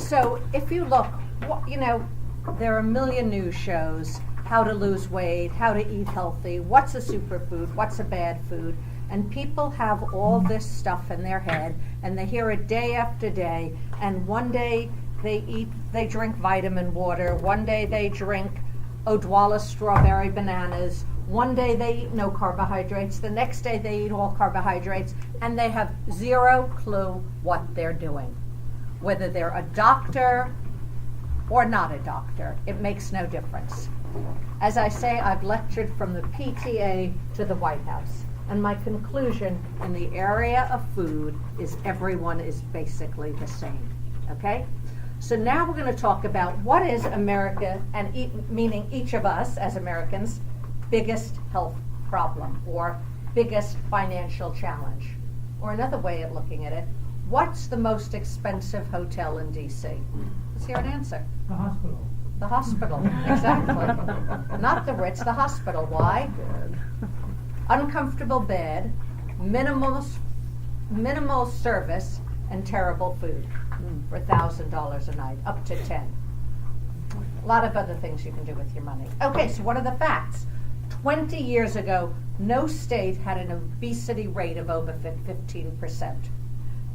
So if you look, there are a million news shows, how to lose weight, how to eat healthy, what's a superfood, what's a bad food, and people have all this stuff in their head, and they hear it day after day, and one day they drink vitamin water, one day they drink Odwalla strawberry bananas, one day they eat no carbohydrates, the next day they eat all carbohydrates, and they have zero clue what they're doing. Whether they're a doctor or not a doctor, it makes no difference. As I say, I've lectured from the PTA to the White House, and my conclusion in the area of food is everyone is basically the same, okay? So now we're going to talk about what is America, and meaning each of us as Americans, biggest health problem or biggest financial challenge. Or another way of looking at it, what's the most expensive hotel in D.C.? Let's hear an answer. The hospital. The hospital, exactly. Not the Ritz, the hospital. Why? Uncomfortable bed, minimal service, and terrible food for $1,000 a night, up to 10. A lot of other things you can do with your money. Okay, so what are the facts? 20 years ago, no state had an obesity rate of over 15%.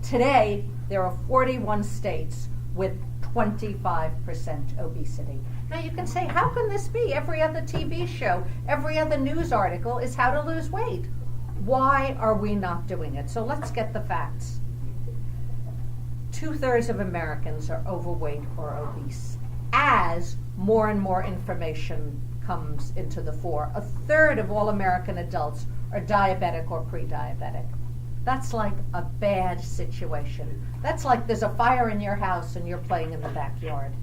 Today, there are 41 states with 25% obesity. Now you can say, how can this be? Every other TV show, every other news article is how to lose weight. Why are we not doing it? So let's get the facts. 2/3 of Americans are overweight or obese. As more and more information comes into the fore, 1/3 of all American adults are diabetic or pre-diabetic. That's like a bad situation. That's like there's a fire in your house and you're playing in the backyard.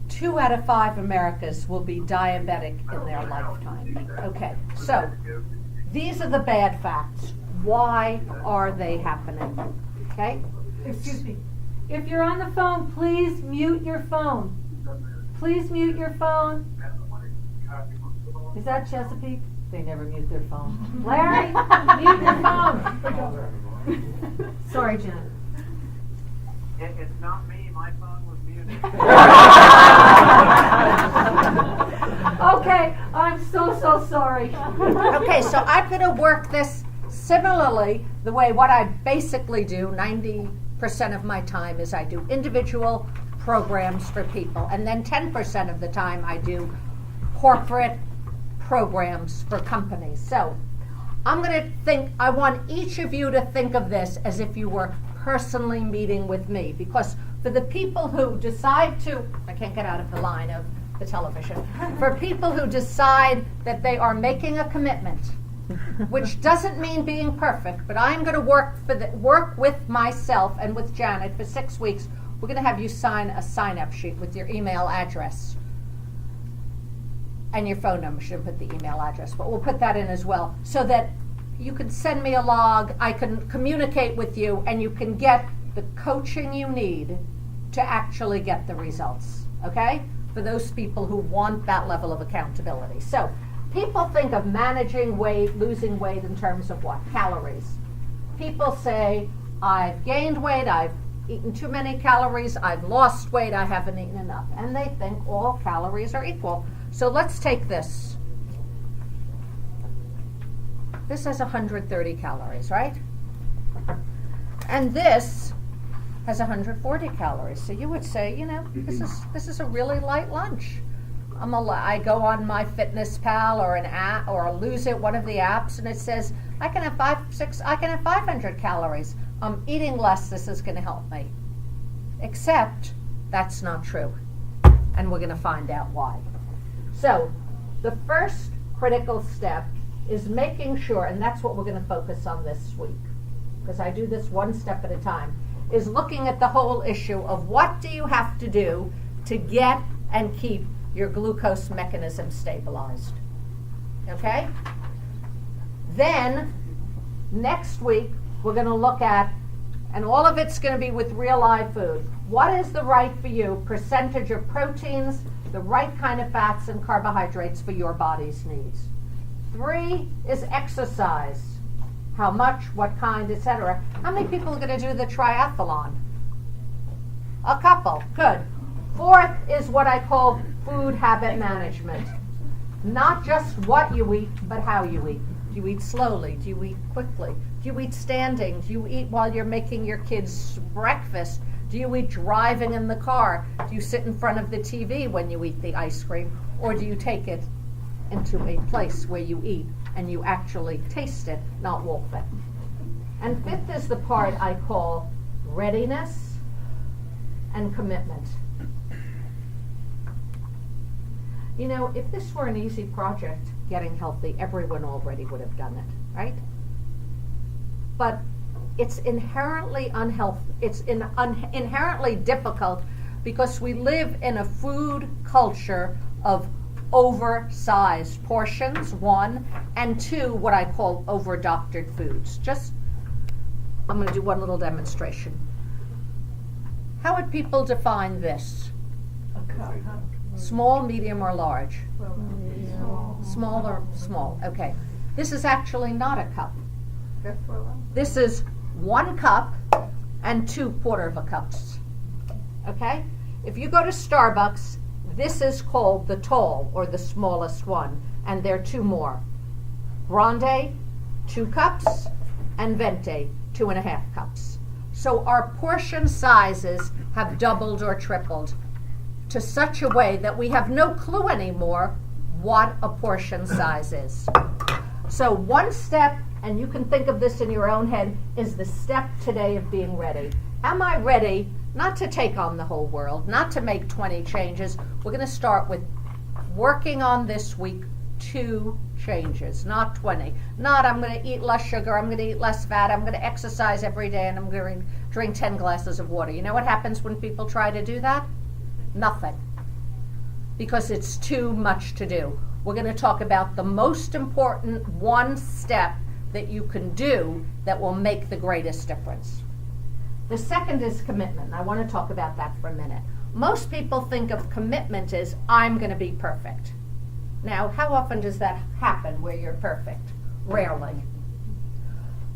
2 out of 5 Americans will be diabetic in their lifetime. Okay, so these are the bad facts. Why are they happening? Okay? Excuse me. If you're on the phone, please mute your phone. Please mute your phone. Is that Chesapeake? They never mute their phone. Larry, mute your phone. Sorry, Jen. It's not me. My phone was muted. Okay, I'm so sorry. Okay, so I'm going to work this similarly the way what I basically do 90% of my time is I do individual programs for people, and then 10% of the time I do corporate programs for companies. So I'm going to I want each of you to think of this as if you were personally meeting with me, because for the people who decide to, I can't get out of the line of the television, for people who decide that they are making a commitment, which doesn't mean being perfect, but I'm going to work with myself and with Janet for 6 weeks. We're going to have you sign a sign-up sheet with your email address and your phone number. Should put the email address, but we'll put that in as well, so that you can send me a log, I can communicate with you, and you can get the coaching you need to actually get the results, okay? For those people who want that level of accountability. So people think of managing weight, losing weight in terms of what? Calories. People say, I've gained weight, I've eaten too many calories, I've lost weight, I haven't eaten enough. And they think all calories are equal. So let's take this. This has 130 calories, right? And this has 140 calories. So you would say, this is a really light lunch. I go on my Fitness Pal or an app or a Lose It, one of the apps, and it says I can have 500 calories. I'm eating less. This is going to help me. Except that's not true, and we're going to find out why. So the first critical step is making sure, and that's what we're going to focus on this week, because I do this one step at a time, is looking at the whole issue of what do you have to do to get and keep your glucose mechanism stabilized. Okay? Then, next week, we're going to look at, and all of it's going to be with real live food, what is the right for you percentage of proteins, the right kind of fats and carbohydrates for your body's needs. 3 is exercise. How much, what kind, etc. How many people are going to do the triathlon? A couple, good. Fourth is what I call food habit management. Not just what you eat, but how you eat. Do you eat slowly? Do you eat quickly? Do you eat standing? Do you eat while you're making your kids breakfast? Do you eat driving in the car? Do you sit in front of the TV when you eat the ice cream? Or do you take it into a place where you eat and you actually taste it, not wolf it? And fifth is the part I call readiness and commitment. You know, if this were an easy project, getting healthy, everyone already would have done it, right? But it's inherently unhealthy. It's inherently difficult because we live in a food culture of oversized portions, one, and two, what I call over-doctored foods. I'm going to do one little demonstration. How would people define this? A cup. Small, medium, or large? Small or small. Okay. This is actually not a cup. This is 1 cup and 2 quarter cups. Okay? If you go to Starbucks, this is called the tall, or the smallest one, and there are 2 more. Grande, 2 cups, and Venti, 2.5 cups. So our portion sizes have doubled or tripled to such a way that we have no clue anymore what a portion size is. So one step, and you can think of this in your own head, is the step today of being ready. Am I ready not to take on the whole world, not to make 20 changes? We're going to start with working on this week 2 changes, not 20. Not I'm going to eat less sugar, I'm going to eat less fat, I'm going to exercise every day, and I'm going to drink 10 glasses of water. You know what happens when people try to do that? Nothing. Because it's too much to do. We're going to talk about the most important one step that you can do that will make the greatest difference. The second is commitment. I want to talk about that for a minute. Most people think of commitment as, I'm going to be perfect. Now, how often does that happen where you're perfect? Rarely.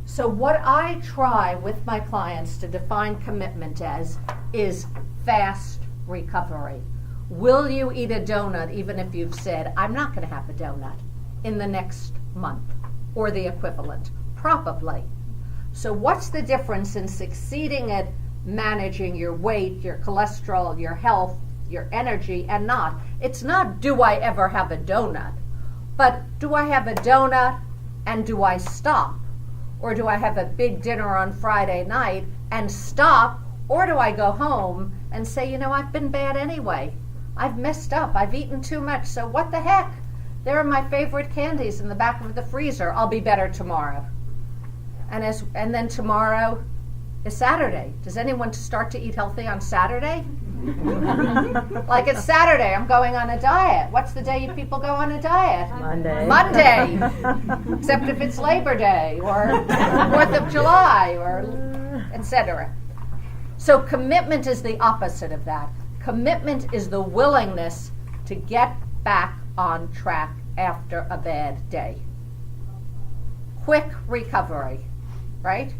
So what I try with my clients to define commitment as is fast recovery. Will you eat a donut even if you've said, I'm not going to have a donut in the next month or the equivalent? Probably. So what's the difference in succeeding at managing your weight, your cholesterol, your health, your energy, and not? It's not, do I ever have a donut? But do I have a donut and do I stop? Or do I have a big dinner on Friday night and stop? Or do I go home and say, you know, I've been bad anyway. I've messed up. I've eaten too much. So what the heck? There are my favorite candies in the back of the freezer. I'll be better tomorrow. And then tomorrow is Saturday. Does anyone start to eat healthy on Saturday? Like it's Saturday, I'm going on a diet. What's the day you people go on a diet? Monday. Except if it's Labor Day or 4th of July or etc. So commitment is the opposite of that. Commitment is the willingness to get back on track after a bad day. Quick recovery, right?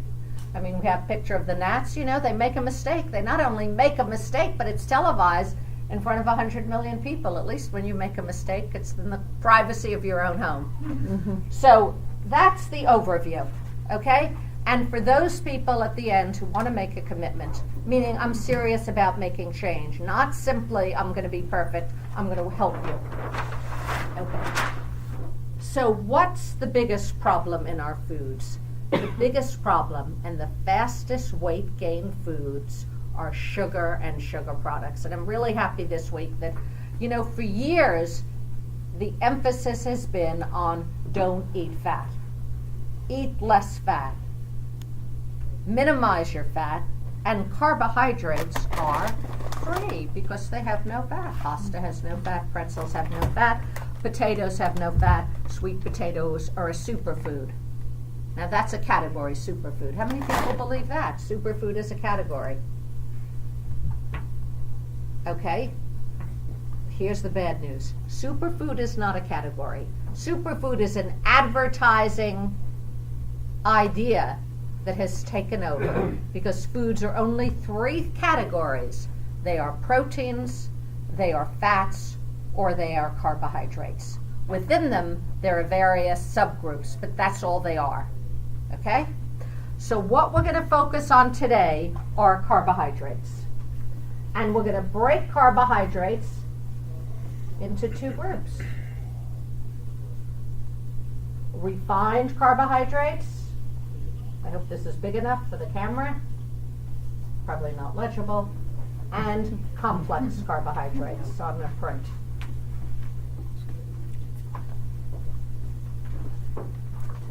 I mean, we have a picture of the Nats, you know, they make a mistake. They not only make a mistake, but it's televised in front of 100 million people. At least when you make a mistake, it's in the privacy of your own home. Mm-hmm. So that's the overview, okay? And for those people at the end who want to make a commitment, meaning I'm serious about making change, not simply I'm going to be perfect, I'm going to help you. Okay. So what's the biggest problem in our foods? The biggest problem and the fastest weight gain foods are sugar and sugar products. And I'm really happy this week that, you know, for years, the emphasis has been on don't eat fat. Eat less fat. Minimize your fat. And carbohydrates are free because they have no fat. Pasta has no fat. Pretzels have no fat. Potatoes have no fat. Sweet potatoes are a superfood. Now that's a category, superfood. How many people believe that? Superfood is a category. Okay, here's the bad news. Superfood is not a category. Superfood is an advertising idea that has taken over because foods are only 3 categories. They are proteins, they are fats, or they are carbohydrates. Within them, there are various subgroups, but that's all they are. Okay? So what we're going to focus on today are carbohydrates. And we're going to break carbohydrates into two groups. Refined carbohydrates. I hope this is big enough for the camera. Probably not legible. And complex carbohydrates. So I'm going to print.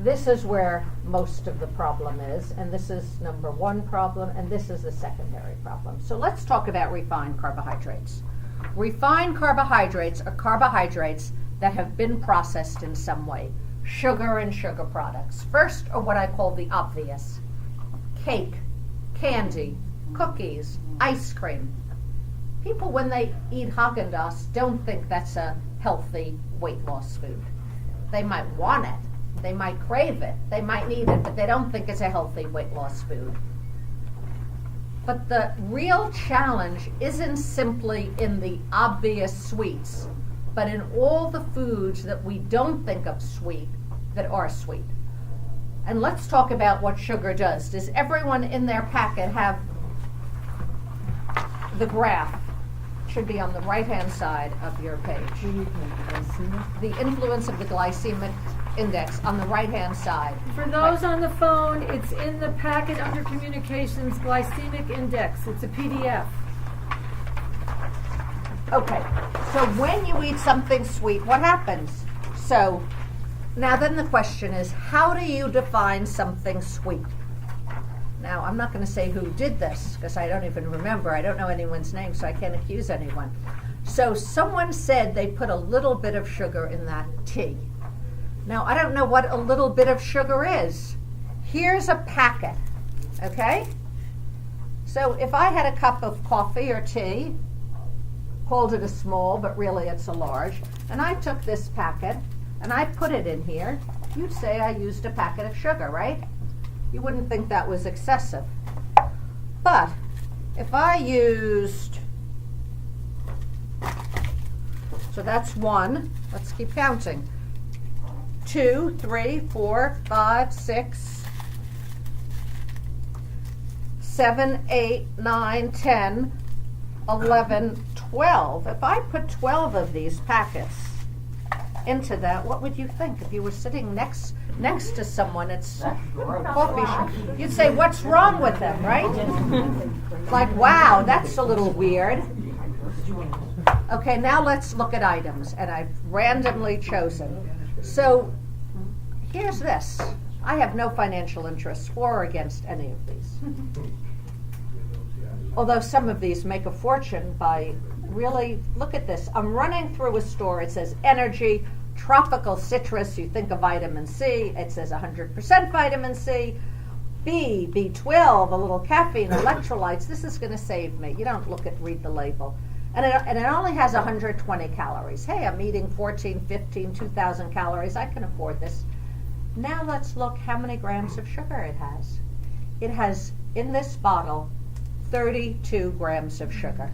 This is where most of the problem is, and this is number one problem, and this is the secondary problem. So let's talk about refined carbohydrates. Refined carbohydrates are carbohydrates that have been processed in some way. Sugar and sugar products. First are what I call the obvious. Cake, candy, cookies, ice cream. People, when they eat Haagen-Dazs, don't think that's a healthy weight loss food. They might want it. They might crave it, they might need it, but they don't think it's a healthy weight loss food. But the real challenge isn't simply in the obvious sweets, but in all the foods that we don't think of sweet that are sweet. And let's talk about what sugar does. Does everyone in their packet have the graph? It should be on the right-hand side of your page. The influence of the glycemic index on the right-hand side. For those on the phone, it's in the packet under communications, glycemic index. It's a PDF. Okay, so when you eat something sweet, what happens? So now then the question is, how do you define something sweet? Now, I'm not going to say who did this because I don't even remember. I don't know anyone's name, so I can't accuse anyone. So someone said they put a little bit of sugar in that tea. Now, I don't know what a little bit of sugar is. Here's a packet, okay? So if I had a cup of coffee or tea, called it a small, but really it's a large, and I took this packet and I put it in here, you'd say I used a packet of sugar, right? You wouldn't think that was excessive. But if I used, so that's one, let's keep counting. 2, 3, 4, 5, 6, 7, 8, 9, 10, 11, 12. If I put 12 of these packets into that, what would you think? If you were sitting next to someone, it's coffee shop. You'd say, what's wrong with them, right? Like, wow, that's a little weird. Okay, now let's look at items, and I've randomly chosen. So here's this. I have no financial interest for or against any of these. Although some of these make a fortune by really, look at this. I'm running through a store. It says energy, tropical citrus. You think of vitamin C. It says 100% vitamin C. B12, a little caffeine, electrolytes. This is going to save me. You don't read the label. And it only has 120 calories. Hey, I'm eating 14, 15, 2,000 calories. I can afford this. Now let's look how many grams of sugar it has. It has, in this bottle, 32 grams of sugar.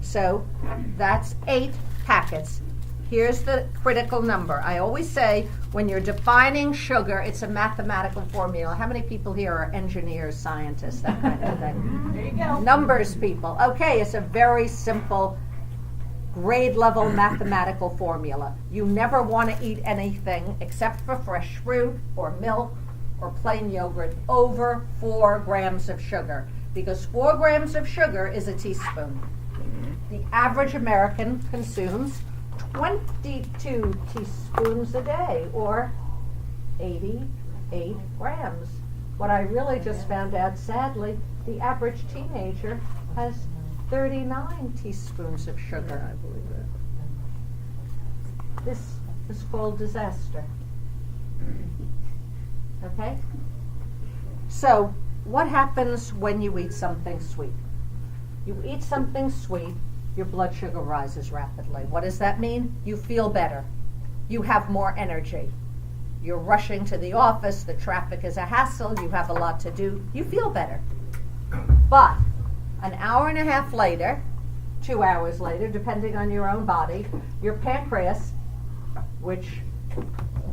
So that's 8 packets. Here's the critical number. I always say when you're defining sugar, it's a mathematical formula. How many people here are engineers, scientists, that kind of thing? There you go. Numbers people. Okay, it's a very simple grade level mathematical formula. You never want to eat anything except for fresh fruit or milk or plain yogurt over 4 grams of sugar, because 4 grams of sugar is a teaspoon. The average American consumes 22 teaspoons a day, or 88 grams. What I really just found out, sadly, the average teenager has 39 teaspoons of sugar. I believe it. This is called disaster. Okay? So, what happens when you eat something sweet? You eat something sweet, your blood sugar rises rapidly. What does that mean? You feel better. You have more energy. You're rushing to the office, the traffic is a hassle, you have a lot to do, you feel better. But An hour and a half later, 2 hours later, depending on your own body, your pancreas, which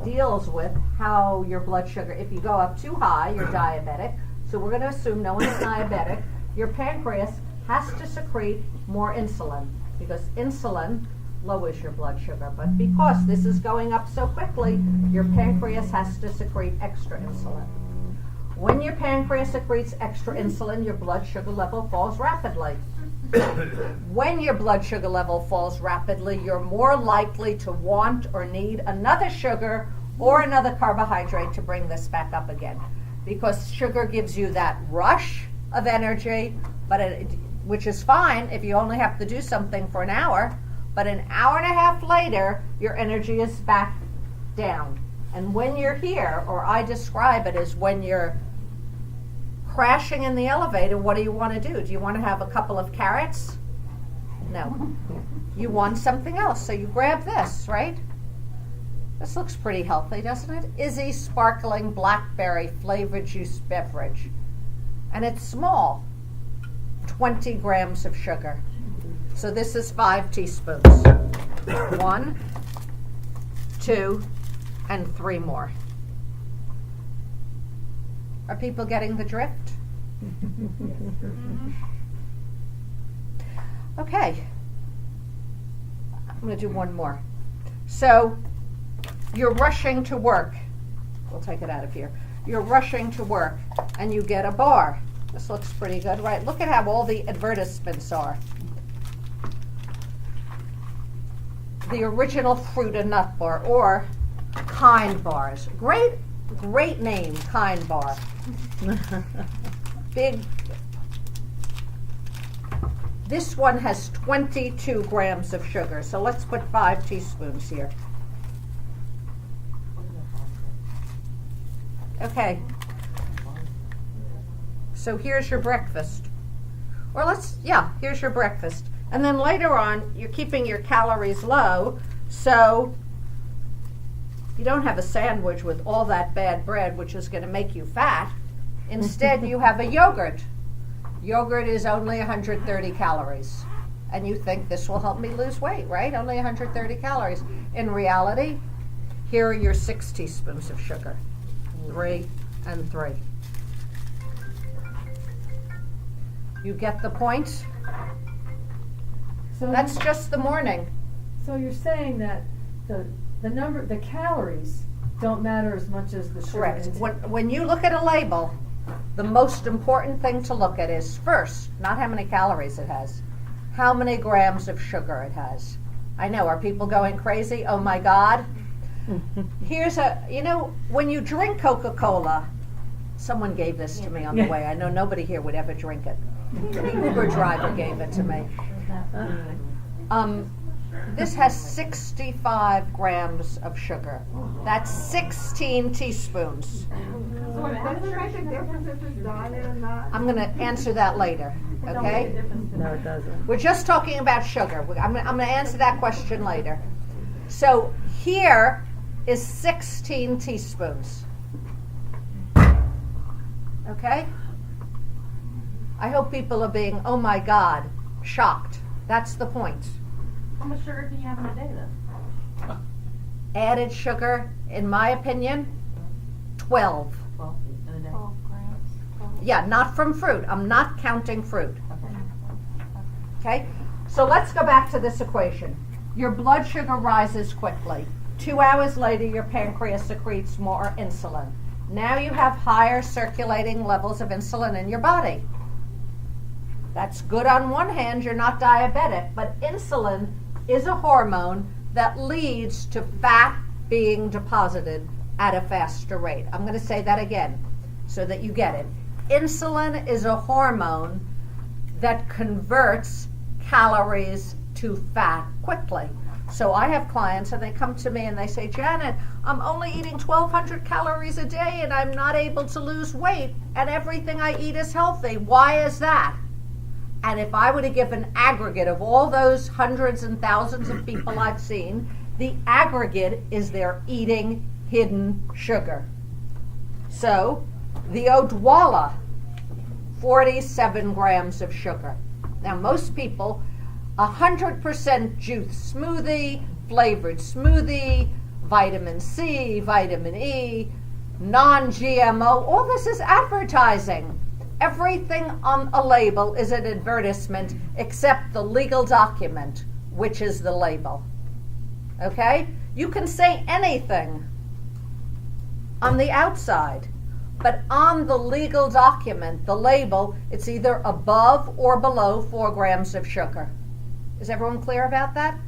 deals with how your blood sugar, if you go up too high, you're diabetic. So we're going to assume no one is diabetic. Your pancreas has to secrete more insulin because insulin lowers your blood sugar. But because this is going up so quickly, your pancreas has to secrete extra insulin. When your pancreas secretes extra insulin, your blood sugar level falls rapidly. When your blood sugar level falls rapidly, you're more likely to want or need another sugar or another carbohydrate to bring this back up again. Because sugar gives you that rush of energy, which is fine if you only have to do something for an hour, but an hour and a half later, your energy is back down. And when you're here, or I describe it as when you're crashing in the elevator, what do you want to do? Do you want to have a couple of carrots? No. You want something else, so you grab this, right? This looks pretty healthy, doesn't it? Izzy Sparkling Blackberry Flavored Juice Beverage. And it's small, 20 grams of sugar. So this is 5 teaspoons. 1, 2, and 3 more. Are people getting the drift? Okay. I'm going to do one more. So you're rushing to work. We'll take it out of here. You're rushing to work and you get a bar. This looks pretty good, right? Look at how all the advertisements are. The original fruit and nut bar, or Kind bars. Great name, Kind bar. Big. This one has 22 grams of sugar, so let's put 5 teaspoons here. Okay. So here's your breakfast. Or here's your breakfast. And then later on, you're keeping your calories low, so you don't have a sandwich with all that bad bread, which is going to make you fat. Instead, you have a yogurt. Yogurt is only 130 calories. And you think this will help me lose weight, right? Only 130 calories. In reality, here are your 6 teaspoons of sugar. 3 and 3. You get the point? So That's just the morning. So you're saying that the calories don't matter as much as the sugar Correct. intake. When you look at a label, the most important thing to look at is first, not how many calories it has, how many grams of sugar it has. I know, are people going crazy? Oh my God. Here's when you drink Coca-Cola, someone gave this to me on the way. I know nobody here would ever drink it. The Uber driver gave it to me. This has 65 grams of sugar. That's 16 teaspoons. So it doesn't make a difference if it's diet or not? I'm going to answer that later, okay? No, it doesn't. We're just talking about sugar. I'm going to answer that question later. So here is 16 teaspoons. Okay? I hope people are being, oh my God, shocked. That's the point. How much sugar can you have in a day then? Added sugar, in my opinion, 12. 12 in a day. 12 grams. Yeah, not from fruit. I'm not counting fruit. Okay? So let's go back to this equation. Your blood sugar rises quickly. 2 hours later, your pancreas secretes more insulin. Now you have higher circulating levels of insulin in your body. That's good on one hand, you're not diabetic, but insulin is a hormone that leads to fat being deposited at a faster rate. I'm going to say that again so that you get it. Insulin is a hormone that converts calories to fat quickly. So I have clients and they come to me and they say, Janet, I'm only eating 1,200 calories a day and I'm not able to lose weight and everything I eat is healthy. Why is that? And if I were to give an aggregate of all those hundreds and thousands of people I've seen, the aggregate is they're eating hidden sugar. So the Odwalla 47 grams of sugar. Now, most people, 100% juice smoothie, flavored smoothie, vitamin C, vitamin E, non-GMO, all this is advertising. Everything on a label is an advertisement except the legal document, which is the label. Okay? You can say anything on the outside, but on the legal document, the label, it's either above or below 4 grams of sugar. Is everyone clear about that?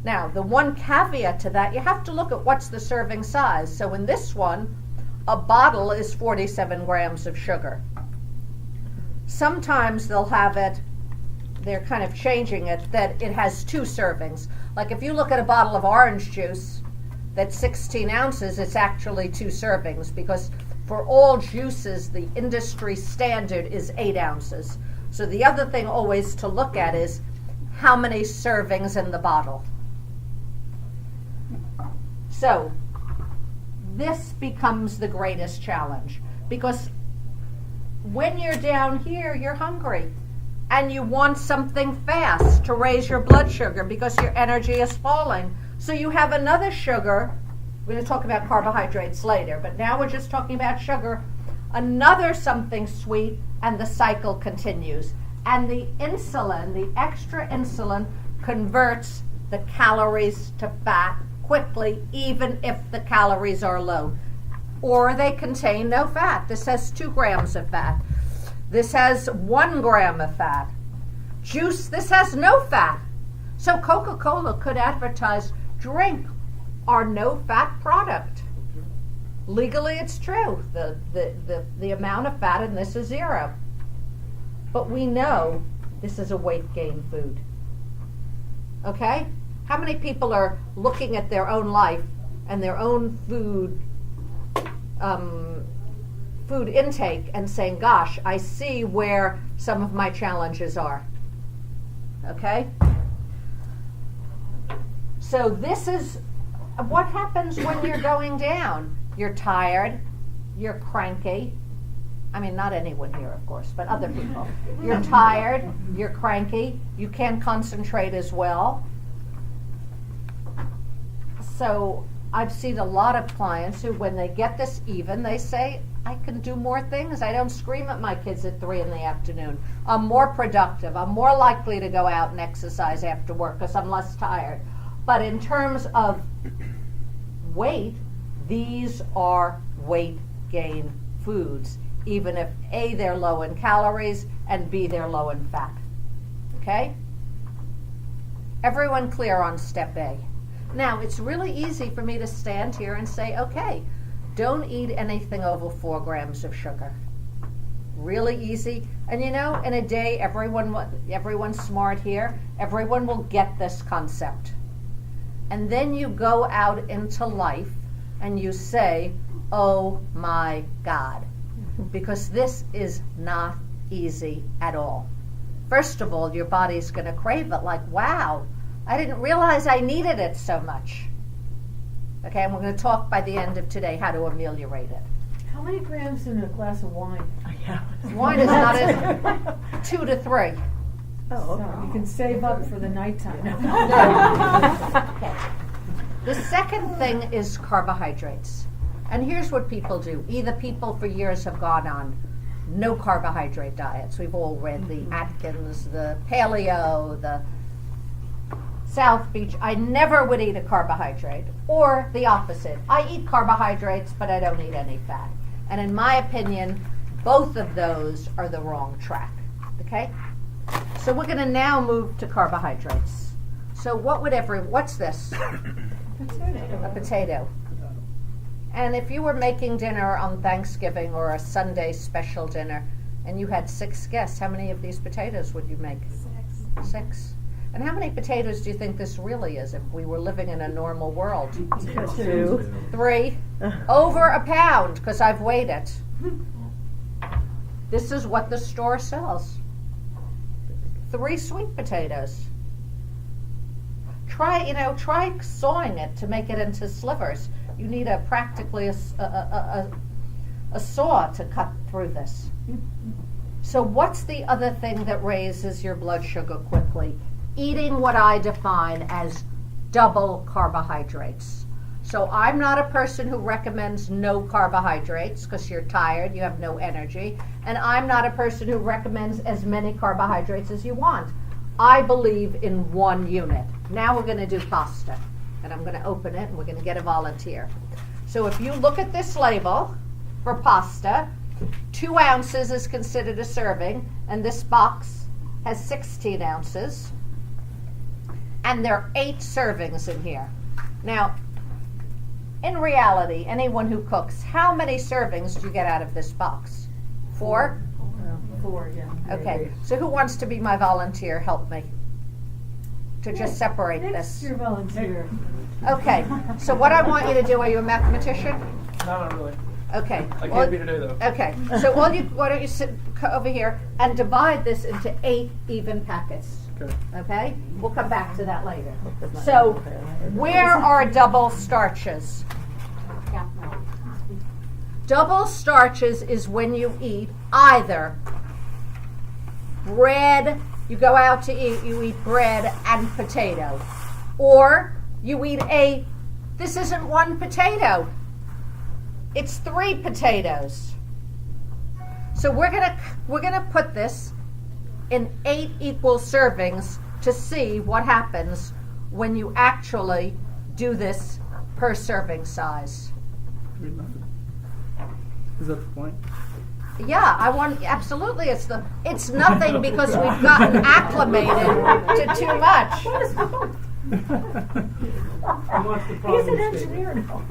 Now, the one caveat to that, you have to look at what's the serving size. So in this one, a bottle is 47 grams of sugar. Sometimes they'll have it, they're kind of changing it, that it has 2 servings. Like if you look at a bottle of orange juice that's 16 ounces, it's actually 2 servings, because for all juices, the industry standard is 8 ounces. So the other thing always to look at is how many servings in the bottle. So this becomes the greatest challenge, because when you're down here, you're hungry and you want something fast to raise your blood sugar because your energy is falling. So you have another sugar. We're going to talk about carbohydrates later, but now we're just talking about sugar. Another something sweet, and the cycle continues. And the insulin, the extra insulin, converts the calories to fat quickly, even if the calories are low. Or they contain no fat. This has 2 grams of fat. This has 1 gram of fat. Juice, this has no fat. So Coca-Cola could advertise, drink our no-fat product. Legally, it's true. The amount of fat in this is 0. But we know this is a weight gain food. Okay? How many people are looking at their own life and their own food intake and saying, gosh, I see where some of my challenges are? Okay? So this is what happens when you're going down. You're tired, you're cranky. I mean, not anyone here, of course, but other people. You're tired, you're cranky, you can't concentrate as well. So I've seen a lot of clients who, when they get this even, they say, I can do more things. I don't scream at my kids at 3 p.m. I'm more productive. I'm more likely to go out and exercise after work because I'm less tired. But in terms of weight, these are weight gain foods, even if A, they're low in calories, and B, they're low in fat. Okay? Everyone clear on step A? Now, it's really easy for me to stand here and say, okay, don't eat anything over 4 grams of sugar. Really easy. And you know, in a day, everyone's smart here. Everyone will get this concept. And then you go out into life and you say, oh my God, because this is not easy at all. First of all, your body's going to crave it, like, wow, I didn't realize I needed it so much. Okay, and we're going to talk by the end of today how to ameliorate it. How many grams in a glass of wine? Wine is not as 2 to 3. Oh, so you can save up for the nighttime. Okay. The second thing is carbohydrates. And here's what people do. Either people for years have gone on no carbohydrate diets. We've all read the Atkins, the Paleo, the South Beach. I never would eat a carbohydrate. Or the opposite. I eat carbohydrates, but I don't eat any fat. And in my opinion, both of those are the wrong track. Okay? So we're going to now move to carbohydrates. So what's this? A potato. And if you were making dinner on Thanksgiving or a Sunday special dinner and you had 6 guests, how many of these potatoes would you make? 6. And how many potatoes do you think this really is if we were living in a normal world? 2. 3. Over a pound, because I've weighed it. This is what the store sells. 3 sweet potatoes. Try sawing it to make it into slivers. You need practically a saw to cut through this. So what's the other thing that raises your blood sugar quickly? Eating what I define as double carbohydrates. So I'm not a person who recommends no carbohydrates because you're tired, you have no energy, and I'm not a person who recommends as many carbohydrates as you want. I believe in one unit. Now we're going to do pasta, and I'm going to open it and we're going to get a volunteer. So if you look at this label for pasta, 2 ounces is considered a serving, and this box has 16 ounces, and there are 8 servings in here. Now, in reality, anyone who cooks, how many servings do you get out of this box? 4? 4, yeah. Okay, so who wants to be my volunteer? Help me to just separate this. Your volunteer. Okay, so what I want you to do, are you a mathematician? No, not really. Okay. I can't be today though. Okay, so why don't you sit over here and divide this into 8 even packets. Okay. Okay? We'll come back to that later. So, where are double starches? Double starches is when you eat either bread, you go out to eat, you eat bread and potato. Or you eat this isn't 1 potato, it's 3 potatoes. So we're gonna put this in 8 equal servings to see what happens when you actually do this per serving size. Is that the point? Yeah, absolutely it's nothing because we've gotten acclimated to too much. He's an engineer now.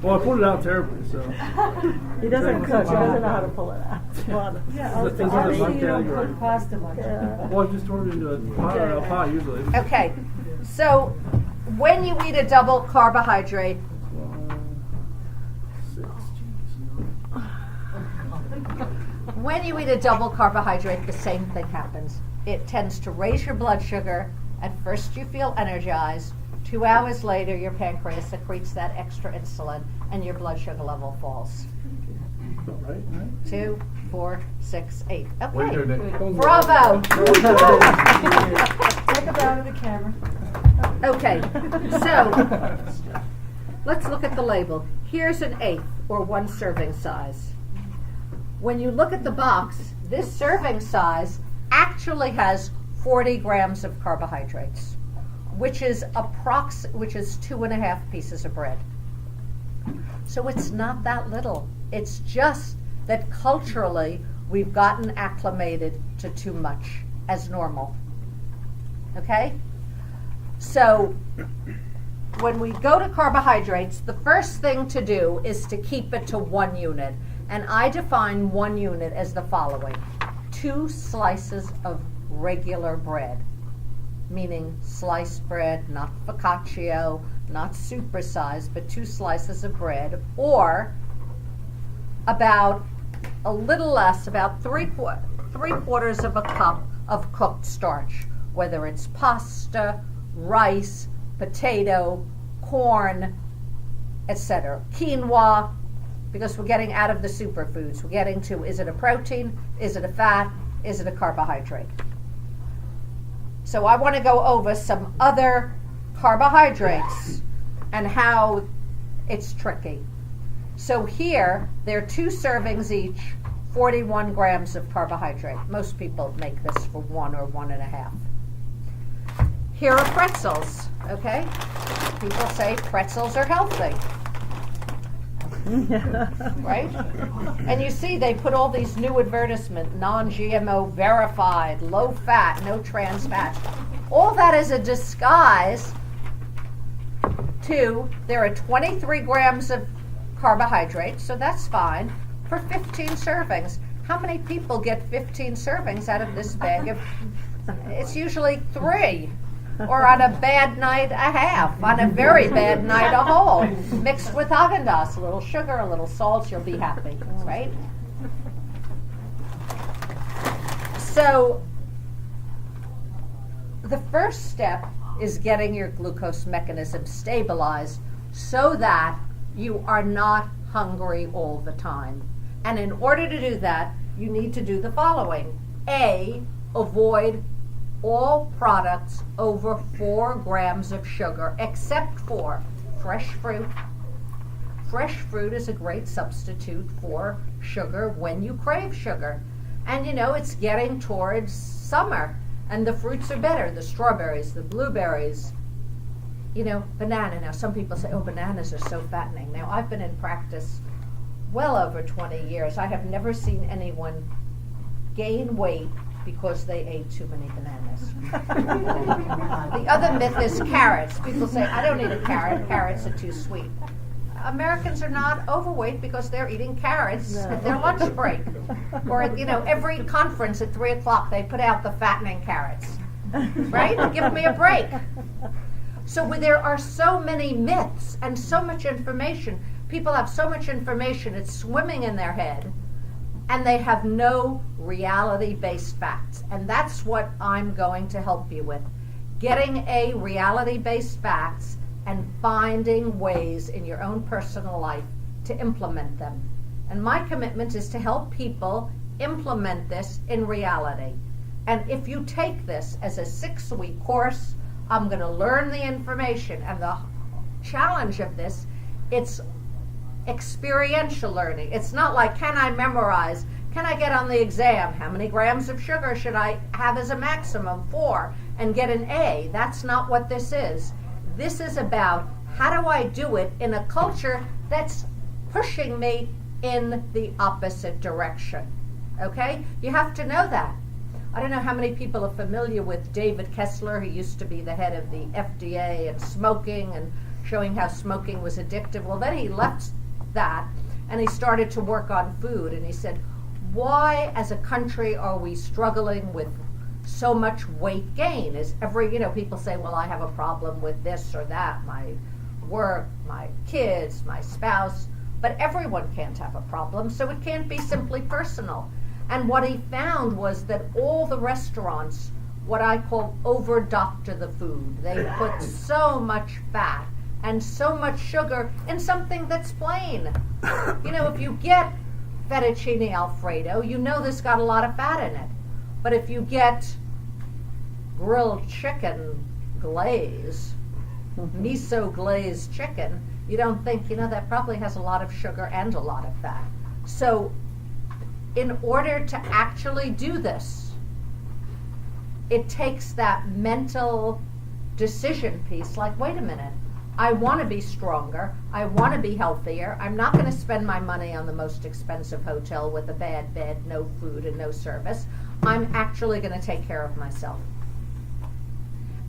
Well, I put it out terribly, so. He doesn't cook. He doesn't know how to pull it out. Yeah, The things that are obviously you don't category. cook pasta much. Well, I just throw it into a pot usually. Okay, so when you eat a double carbohydrate, 6, when you eat a double carbohydrate, the same thing happens. It tends to raise your blood sugar. At first you feel energized. 2 hours later, your pancreas secretes that extra insulin and your blood sugar level falls. Right? 2, 4, 6, 8. Okay. Way to do that. Bravo. Take a bow to the camera. Okay, so let's look at the label. Here's an 1/8 or 1 serving size. When you look at the box, this serving size actually has 40 grams of carbohydrates, which is 2.5 pieces of bread. So it's not that little. It's just that culturally we've gotten acclimated to too much as normal. Okay? So when we go to carbohydrates, the first thing to do is to keep it to 1 unit. And I define 1 unit as the following: 2 slices of regular bread, meaning sliced bread, not focaccia, not supersized, but 2 slices of bread, or about a little less, about 3/4 of a cup of cooked starch, whether it's pasta, rice, potato, corn, etc. Quinoa, because we're getting out of the superfoods. We're getting to, is it a protein? Is it a fat? Is it a carbohydrate? So I want to go over some other carbohydrates and how it's tricky. So here, there are 2 servings each, 41 grams of carbohydrate. Most people make this for 1 or 1.5. Here are pretzels, okay? People say pretzels are healthy, right? And you see they put all these new advertisements, non-GMO verified, low fat, no trans fat. All that is a disguise to, there are 23 grams of carbohydrates, so that's fine, for 15 servings. How many people get 15 servings out of this bag of, it's usually 3. Or on a bad night, a half. On a very bad night, a whole. Mixed with Haagen-Dazs, a little sugar, a little salt, you'll be happy, right? So, the first step is getting your glucose mechanism stabilized so that you are not hungry all the time. And in order to do that, you need to do the following. A, avoid all products over 4 grams of sugar except for fresh fruit. Fresh fruit is a great substitute for sugar when you crave sugar. And you know, it's getting towards summer and the fruits are better, the strawberries, the blueberries, you know, banana. Now some people say, oh, bananas are so fattening. Now I've been in practice well over 20 years. I have never seen anyone gain weight because they ate too many bananas. The other myth is carrots. People say, I don't eat a carrot. Carrots are too sweet. Americans are not overweight because they're eating carrots at their lunch break. Or, you know, every conference at 3 o'clock they put out the fattening carrots. Right? Give me a break. So there are so many myths and so much information. People have so much information, it's swimming in their head, and they have no reality-based facts. And that's what I'm going to help you with. Getting a reality-based facts and finding ways in your own personal life to implement them. And my commitment is to help people implement this in reality. And if you take this as a 6-week course, I'm going to learn the information. And the challenge of this, it's experiential learning. It's not like, can I memorize? Can I get on the exam? How many grams of sugar should I have as a maximum? 4, and get an A. That's not what this is. This is about, how do I do it in a culture that's pushing me in the opposite direction? Okay? You have to know that. I don't know how many people are familiar with David Kessler. He used to be the head of the FDA and smoking and showing how smoking was addictive. Well, then he left that and he started to work on food, and he said, why as a country are we struggling with so much weight gain? Is people say, well, I have a problem with this or that, my work, my kids, my spouse, but everyone can't have a problem, so it can't be simply personal. And what he found was that all the restaurants, what I call over-doctor the food. They put so much fat and so much sugar in something that's plain. You know, if you get fettuccine Alfredo, you know there's got a lot of fat in it. But if you get grilled chicken glaze, miso glazed chicken, you don't think, you know, that probably has a lot of sugar and a lot of fat. So in order to actually do this, it takes that mental decision piece, like, wait a minute, I want to be stronger, I want to be healthier, I'm not going to spend my money on the most expensive hotel with a bad bed, no food and no service. I'm actually going to take care of myself.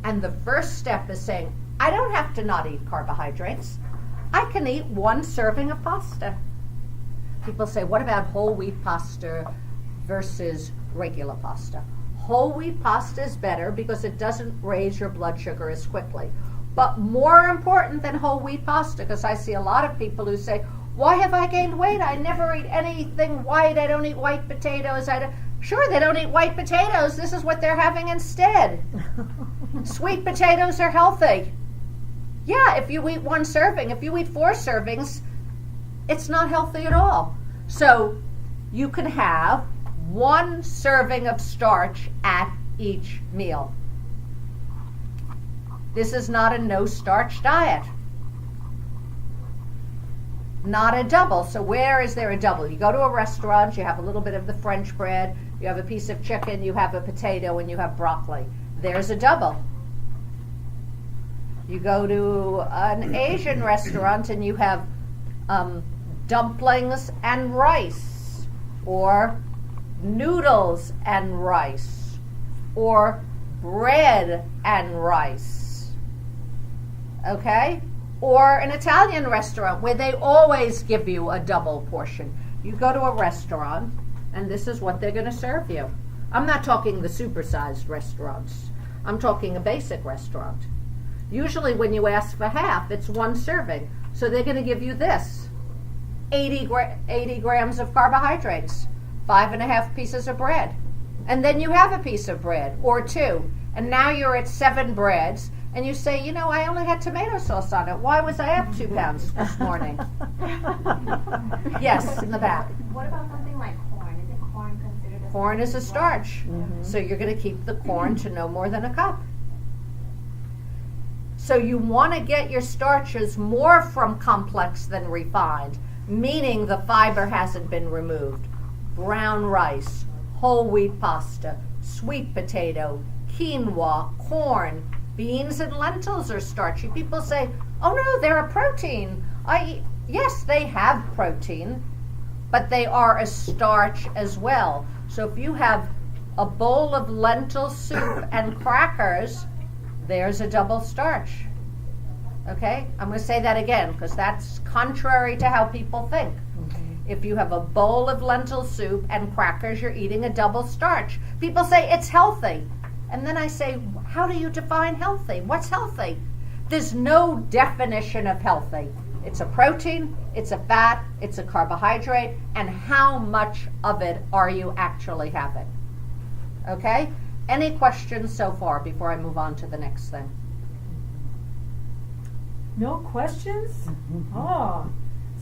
And the first step is saying, I don't have to not eat carbohydrates. I can eat 1 serving of pasta. People say, what about whole wheat pasta versus regular pasta? Whole wheat pasta is better because it doesn't raise your blood sugar as quickly. But more important than whole wheat pasta, because I see a lot of people who say, why have I gained weight? I never eat anything white. I don't eat white potatoes. Sure, they don't eat white potatoes. This is what they're having instead. Sweet potatoes are healthy. Yeah, if you eat 1 serving, if you eat 4 servings, it's not healthy at all. So you can have 1 serving of starch at each meal. This is not a no-starch diet. Not a double. So where is there a double? You go to a restaurant, you have a little bit of the French bread, you have a piece of chicken, you have a potato, and you have broccoli. There's a double. You go to an Asian restaurant and you have dumplings and rice, or noodles and rice, or bread and rice, okay? Or an Italian restaurant where they always give you a double portion. You go to a restaurant and this is what they're going to serve you. I'm not talking the supersized restaurants. I'm talking a basic restaurant. Usually when you ask for half, it's 1 serving. So they're going to give you this, 80 grams of carbohydrates, 5.5 pieces of bread. And then you have a piece of bread, or 2. And now you're at 7 breads, and you say, you know, I only had tomato sauce on it. Why was I up 2 pounds this morning? Yes, in the back. What about something like corn? Isn't corn considered a Corn is a starch as starch, Mhm. so you're going to keep the corn to no more than a cup. So you want to get your starches more from complex than refined, meaning the fiber hasn't been removed. Brown rice, whole wheat pasta, sweet potato, quinoa, corn, beans and lentils are starchy. People say, oh no, they're a protein. Yes, they have protein, but they are a starch as well. So if you have a bowl of lentil soup and crackers, there's a double starch. Okay? I'm going to say that again because that's contrary to how people think. If you have a bowl of lentil soup and crackers, you're eating a double starch. People say it's healthy. And then I say, how do you define healthy? What's healthy? There's no definition of healthy. It's a protein, it's a fat, it's a carbohydrate, and how much of it are you actually having? Okay? Any questions so far before I move on to the next thing? No questions? Oh,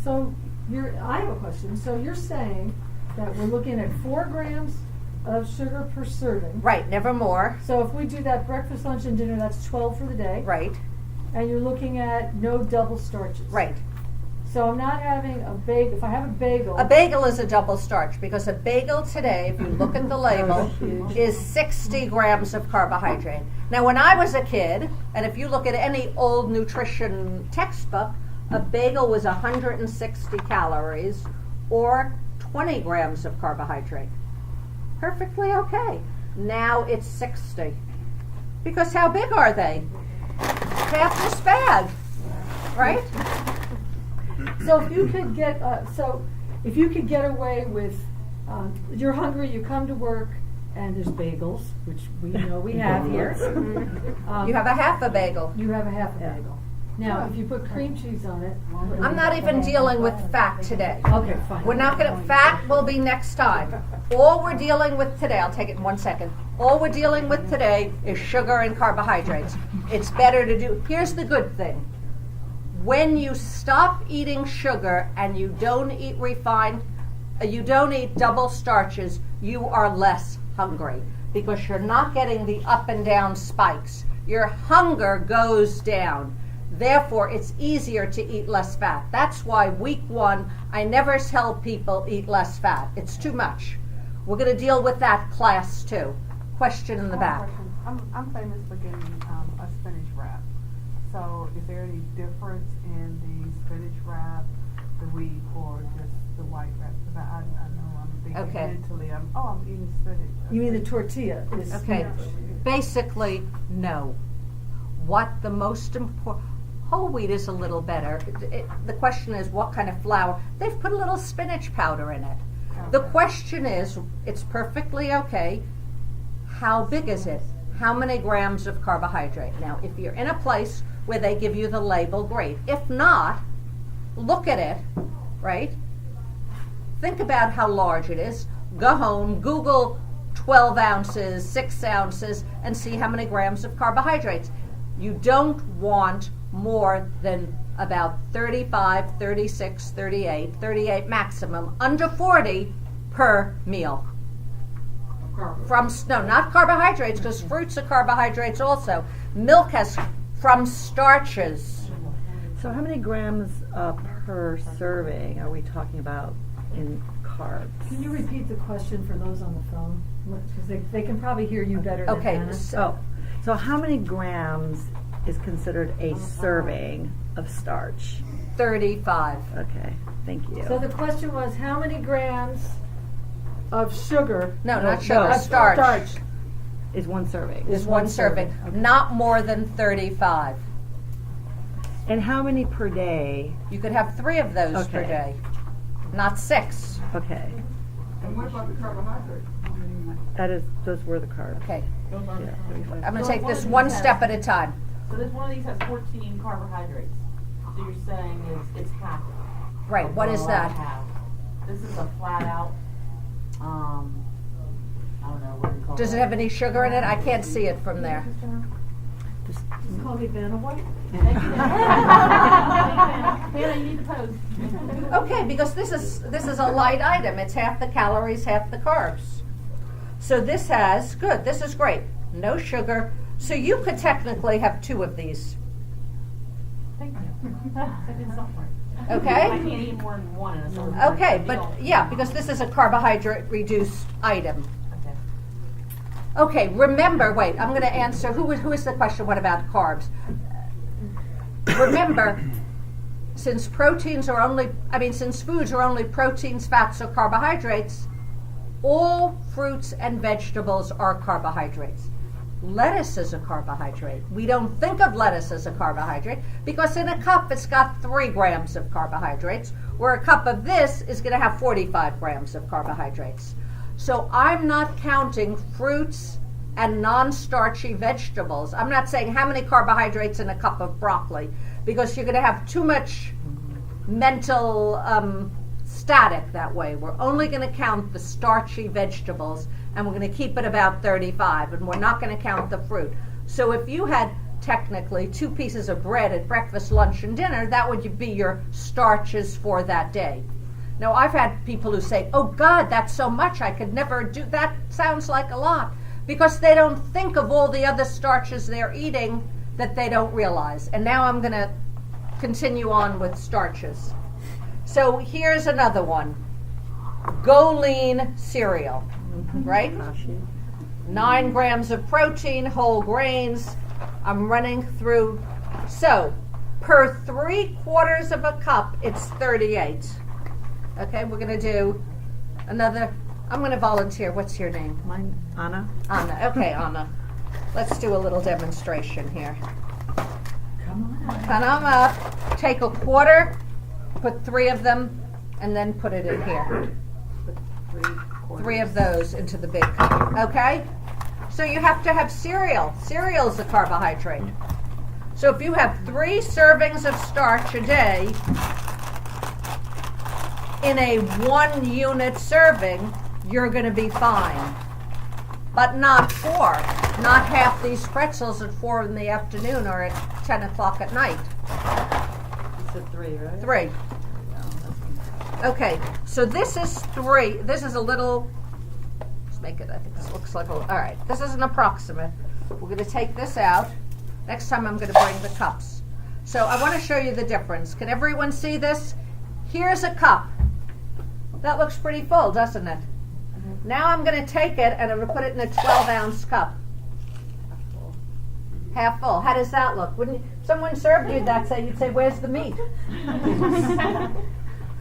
so I have a question. So you're saying that we're looking at 4 grams of sugar per serving. Right, never more. So if we do that breakfast, lunch, and dinner, that's 12 for the day. Right, And you're looking at no double starches. right. So I'm not having a bagel. If I have a bagel. A bagel is a double starch because a bagel today, if you look at the label, is 60 grams of carbohydrate. Now, when I was a kid, and if you look at any old nutrition textbook, a bagel was 160 calories or 20 grams of carbohydrate. Perfectly okay. Now it's 60. Because how big are they? Half this bag, right? So if you could get, if you could get away with, you're hungry, you come to work, and there's bagels, which we know we have here. You have a half a bagel. You have a half a bagel. Now, if you put cream cheese on it. I'm not even dealing with fat today. Okay, fine. We're not going to, fat will be next time. All we're dealing with today, I'll take it in 1 second. All we're dealing with today is sugar and carbohydrates. It's better to do, here's the good thing. When you stop eating sugar and you don't eat refined, you don't eat double starches, you are less hungry because you're not getting the up and down spikes. Your hunger goes down. Therefore, it's easier to eat less fat. That's why week 1, I never tell people eat less fat. It's too much. We're going to deal with that class too. Question in the back. I'm famous for getting a spinach wrap. So is there any difference in the spinach wrap, the wheat, or just the white wrap? Because I know I'm thinking Okay. mentally, I'm eating spinach. You mean the tortilla is Okay. spinach. Basically, no. What the most important, whole wheat is a little better. The question is what kind of flour. They've put a little spinach powder in it. The question is, it's perfectly okay. How big is it? How many grams of carbohydrate? Now, if you're in a place where they give you the label, great. If not, look at it, right? Think about how large it is. Go home, Google 12 ounces, 6 ounces, and see how many grams of carbohydrates. You don't want more than about 35, 36, 38 maximum, under 40 per meal. Not carbohydrates, because fruits are carbohydrates also. Milk has from starches. So how many grams per serving are we talking about in carbs? Can you repeat the question for those on the phone? Because they can probably hear you better than Okay, Anna. So how many grams is considered a serving of starch? 35. Okay, thank you. So the question was, how many grams of sugar? No, not sugar, starch. Starch. Is one serving. Is one serving. Okay. Not more than 35. And how many per day? You could have 3 of those per Okay. day, not 6. Okay, And what about the carbohydrate? those were the carbs. Okay, Yeah, 35. I'm going to take this one step at a time. So this one of these has 14 carbohydrates. So you're saying it's half. Right, what is that? Half. This is a flat out. I don't know what do you call Does it have any sugar in it? I can't see it from there. Just call me Vanna White? Thank you. Hannah, you need to post. Okay, because this is a light item. It's half the calories, half the carbs. So this has, good, this is great. No sugar. So you could technically have 2 of these. Thank you. I did something right. Okay? I can't eat more than one in a sort of Okay, meal. but yeah, because this is a carbohydrate reduced item. Okay. Okay, remember, wait, I'm going to answer, who is the question, what about carbs? Remember, since foods are only proteins, fats, or carbohydrates, all fruits and vegetables are carbohydrates. Lettuce is a carbohydrate. We don't think of lettuce as a carbohydrate because in a cup it's got 3 grams of carbohydrates, where a cup of this is going to have 45 grams of carbohydrates. So I'm not counting fruits and non-starchy vegetables. I'm not saying how many carbohydrates in a cup of broccoli, because you're going to have too much mental static that way. We're only going to count the starchy vegetables, and we're going to keep it about 35, and we're not going to count the fruit. So if you had technically 2 pieces of bread at breakfast, lunch, and dinner, that would be your starches for that day. Now, I've had people who say, oh God, that's so much, I could never do that. Sounds like a lot, because they don't think of all the other starches they're eating that they don't realize. And now I'm going to continue on with starches. So here's another one. Go Lean cereal, right? 9 grams of protein, whole grains. I'm running through. So per 3/4 of a cup, it's 38. Okay, we're going to do another. I'm going to volunteer. What's your name? Mine, Anna. Anna. Okay, Anna. Let's do a little demonstration here. Come on. Come on up. Take a quarter, put 3 of them, and then put it in here. Put 3 of those into the big cup. Okay? So you have to have cereal. Cereal is a carbohydrate. So if you have 3 servings of starch a day in a 1 unit serving, you're going to be fine. But not 4. Not half these pretzels at 4 in the afternoon or at 10 o'clock at night. You said 3, right? 3. Okay, so this is 3. This is a little, let's make it, I think this looks like a, all right, this is an approximate. We're going to take this out. Next time I'm going to bring the cups. So I want to show you the difference. Can everyone see this? Here's a cup. That looks pretty full, doesn't it? Now I'm going to take it and I'm going to put it in a 12-ounce cup. Half full. How does that look? Wouldn't if someone served you that, say you'd say, "Where's the meat?"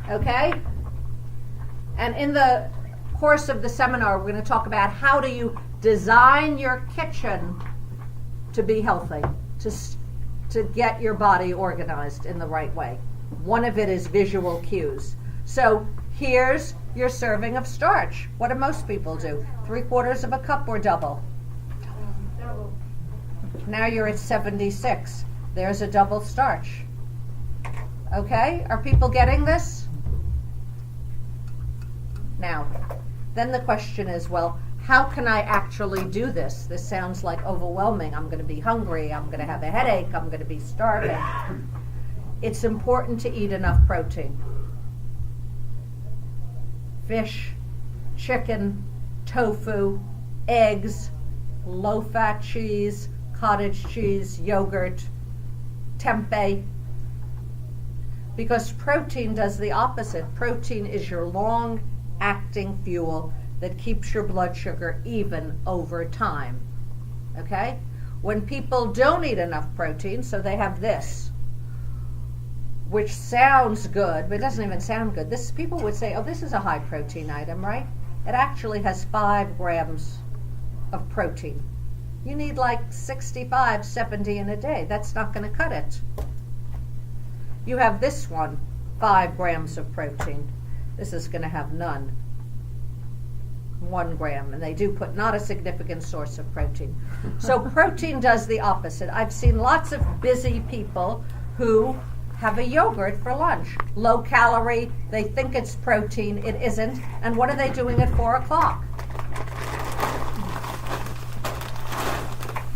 Okay? And in the course of the seminar, we're going to talk about how do you design your kitchen to be healthy, to get your body organized in the right way. One of it is visual cues. So here's your serving of starch. What do most people do? 3/4 of a cup or double? Double. Now you're at 76. There's a double starch. Okay? Are people getting this? Now, then the question is, well, how can I actually do this? This sounds like overwhelming. I'm going to be hungry. I'm going to have a headache. I'm going to be starving. It's important to eat enough protein. Fish, chicken, tofu, eggs, low-fat cheese, cottage cheese, yogurt, tempeh. Because protein does the opposite. Protein is your long-acting fuel that keeps your blood sugar even over time. Okay? When people don't eat enough protein, so they have this, which sounds good, but it doesn't even sound good. This, people would say, oh, this is a high protein item, right? It actually has 5 grams of protein. You need like 65, 70 in a day. That's not going to cut it. You have this one, 5 grams of protein. This is going to have none. 1 gram, and they do put not a significant source of protein. So protein does the opposite. I've seen lots of busy people who have a yogurt for lunch. Low calorie, they think it's protein, it isn't. And what are they doing at 4 o'clock?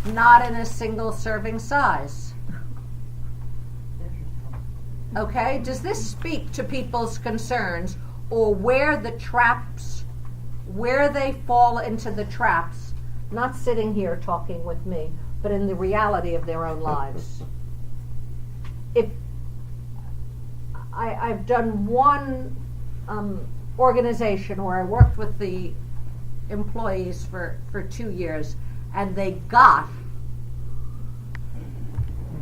not in a single serving size. Okay, does this speak to people's concerns or where the traps, where they fall into the traps, not sitting here talking with me, but in the reality of their own lives? If I've done one organization where I worked with the employees for 2 years, and they got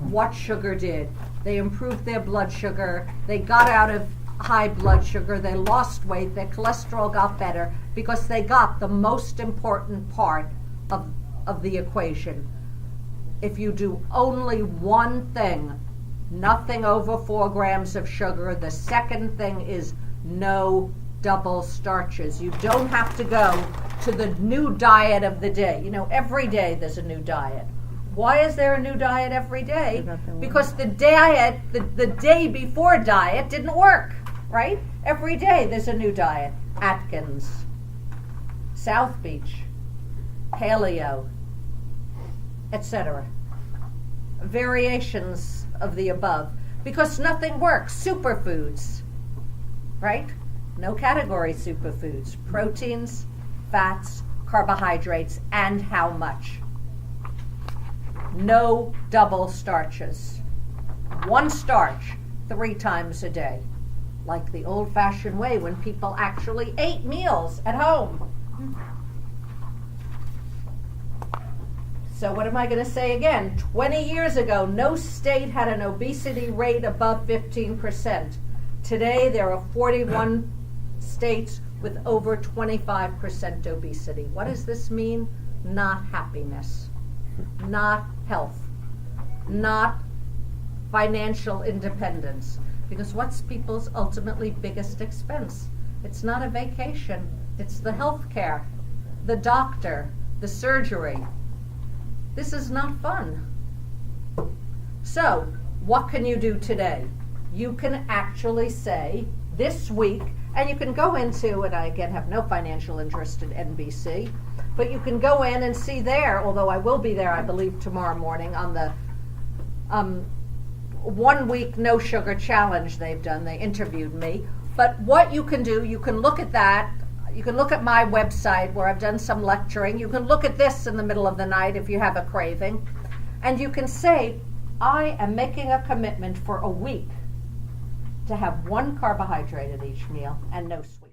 what sugar did. They improved their blood sugar, they got out of high blood sugar, they lost weight, their cholesterol got better because they got the most important part of the equation. If you do only one thing, nothing over 4 grams of sugar. The second thing is no double starches. You don't have to go to the new diet of the day. You know, every day there's a new diet. Why is there a new diet every day? Because the diet, the day before diet didn't work, right? Every day there's a new diet. Atkins, South Beach, Paleo, etc. Variations of the above. Because nothing works. Superfoods, right? No category superfoods. Proteins, fats, carbohydrates, and how much. No double starches. 1 starch 3 times a day. Like the old-fashioned way when people actually ate meals at home. So what am I going to say again? 20 years ago, no state had an obesity rate above 15%. Today, there are 41 states with over 25% obesity. What does this mean? Not happiness, not health, not financial independence. Because what's people's ultimately biggest expense? It's not a vacation. It's the health care, the doctor, the surgery. This is not fun. So, what can you do today? You can actually say this week, and you can go into, and I again have no financial interest in NBC, but you can go in and see there, although I will be there, I believe, tomorrow morning on the 1 week no sugar challenge they've done. They interviewed me. But what you can do, you can look at that. You can look at my website where I've done some lecturing. You can look at this in the middle of the night if you have a craving. And you can say, I am making a commitment for a week to have 1 carbohydrate at each meal and no sweet.